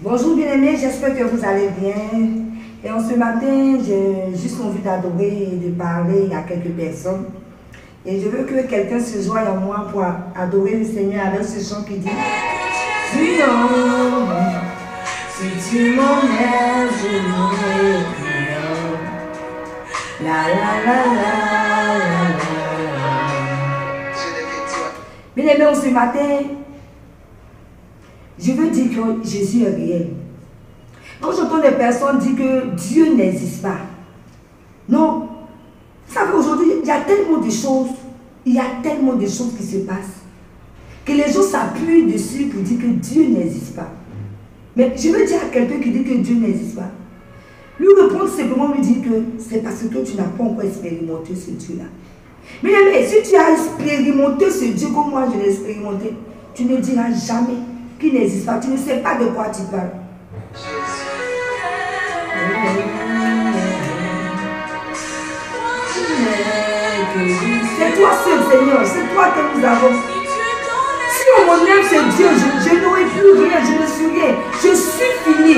Bonjour bien-aimés, j'espère que vous allez bien. Et en ce matin, j'ai juste envie d'adorer et de parler à quelques personnes. Et je veux que quelqu'un se joigne à moi pour adorer le Seigneur avec ce chant qui dit Prions, si tu m'en aimes, je l'aurai. La la la la la la. Bien-aimés, en ce matin, je veux dire que Jésus est réel. Quand j'entends des personnes dire que Dieu n'existe pas, non, vous savez, aujourd'hui, il y a tellement de choses, qui se passent, que les gens s'appuient dessus pour dire que Dieu n'existe pas. Mais je veux dire à quelqu'un qui dit que Dieu n'existe pas, lui répondre simplement, lui dire que c'est parce que tu n'as pas encore expérimenté ce Dieu-là. Mais si tu as expérimenté ce Dieu comme moi je l'ai expérimenté, tu ne diras jamais qu'il n'existe pas. Tu ne sais pas de quoi tu parles. C'est toi seul, Seigneur. C'est toi que nous avons. Si on m'enlève ce Dieu, je n'aurai plus rien. Je ne suis rien. Je suis fini.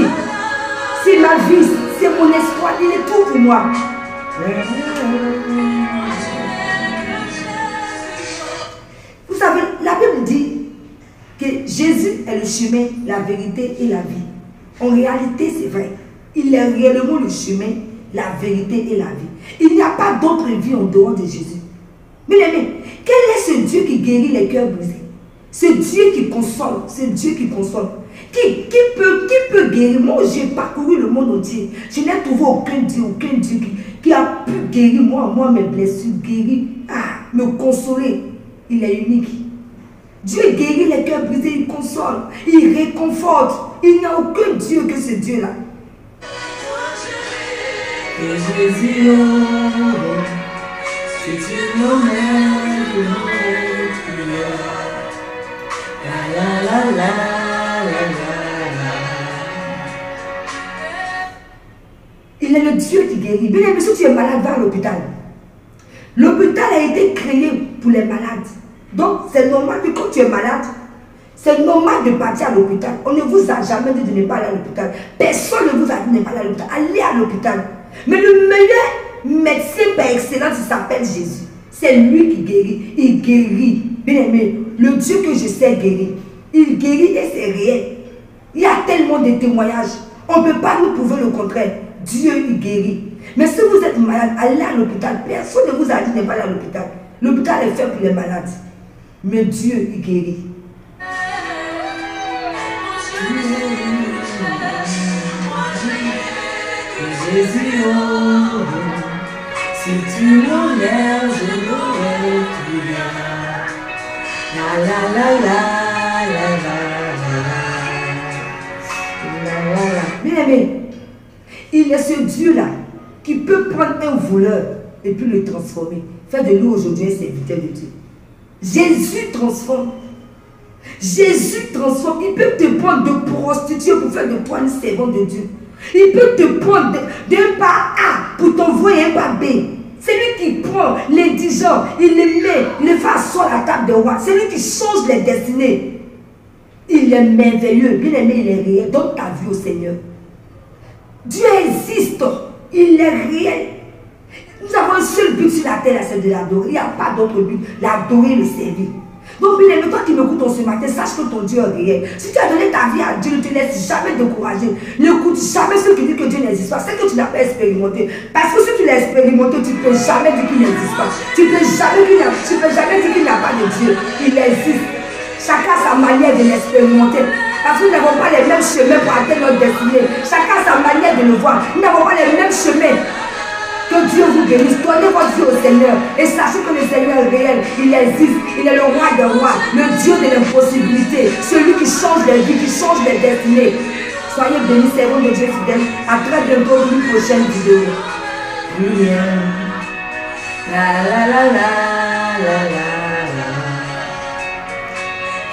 C'est ma vie. C'est mon espoir. Il est tout pour moi. Vous savez, la Bible dit que Jésus est le chemin, la vérité et la vie. En réalité, c'est vrai. Il est réellement le chemin, la vérité et la vie. Il n'y a pas d'autre vie en dehors de Jésus. Mais quel est ce Dieu qui guérit les cœurs brisés? Ce Dieu qui console, ce Dieu qui console. Qui peut guérir? Moi, j'ai parcouru le monde entier. Je n'ai trouvé aucun Dieu qui a pu guérir moi mes blessures, guérir, me consoler. Il est unique. Dieu guérit les cœurs brisés, il console, il réconforte. Il n'y a aucun Dieu que ce Dieu-là. Jésus, si tu m'emmènes, la la la la la. Il est le Dieu qui guérit. Bien aimé, si tu es malade, va à l'hôpital. L'hôpital a été créé pour les malades. Donc, c'est normal que quand tu es malade, c'est normal de partir à l'hôpital. On ne vous a jamais dit de ne pas aller à l'hôpital. Personne ne vous a dit de ne pas aller à l'hôpital. Allez à l'hôpital. Mais le meilleur médecin par excellence, il s'appelle Jésus. C'est lui qui guérit. Il guérit. Bien aimé, le Dieu que je sais guérir, il guérit et c'est réel. Il y a tellement de témoignages. On ne peut pas nous prouver le contraire. Dieu, il guérit. Mais si vous êtes malade, allez à l'hôpital. Personne ne vous a dit de ne pas aller à l'hôpital. L'hôpital est fait pour les malades. Mais Dieu, il guérit. Jésus, si tu m'enlèves, je n'aurai plus rien. La la la la la la. Bien aimé, il est ce Dieu-là qui peut prendre un voleur et puis le transformer. Faire de nous aujourd'hui un serviteur de Dieu. Jésus transforme. Jésus transforme. Il peut te prendre de prostituée pour faire de toi une servante de Dieu. Il peut te prendre d'un pas A pour t'envoyer un pas B. C'est lui qui prend l'indigent, il les met, il les fait asseoir à la table de roi. C'est lui qui change les destinées. Il est merveilleux. Bien aimé, il est réel. Donne ta vie au Seigneur. Dieu existe. Il est réel. Nous avons un seul but sur la terre, c'est de l'adorer. Il n'y a pas d'autre but. L'adorer, le servir. Donc, bien aimé, toi qui m'écoutes ce matin, sache que ton Dieu est réel. Si tu as donné ta vie à Dieu, ne te laisse jamais décourager. N'écoute jamais ceux qui disent que Dieu n'existe pas. C'est que tu n'as pas expérimenté. Parce que si tu l'as expérimenté, tu ne peux jamais dire qu'il n'existe pas. Tu ne peux jamais dire qu'il n'y a pas de Dieu. Il existe. Chacun a sa manière de l'expérimenter. Parce que nous n'avons pas les mêmes chemins pour atteindre notre destinée. Chacun a sa manière de le voir. Nous n'avons pas les mêmes chemins. Que Dieu vous bénisse. Donnez votre vie au Seigneur. Et sachez que le Seigneur est réel. Il existe. Il est le roi des rois. Le Dieu de l'impossibilité. Celui qui change les vies, qui change les destinées. Soyez bénis, servants de Dieu fidèle. À très bientôt pour une prochaine vidéo. La la la la la la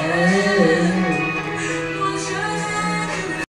la.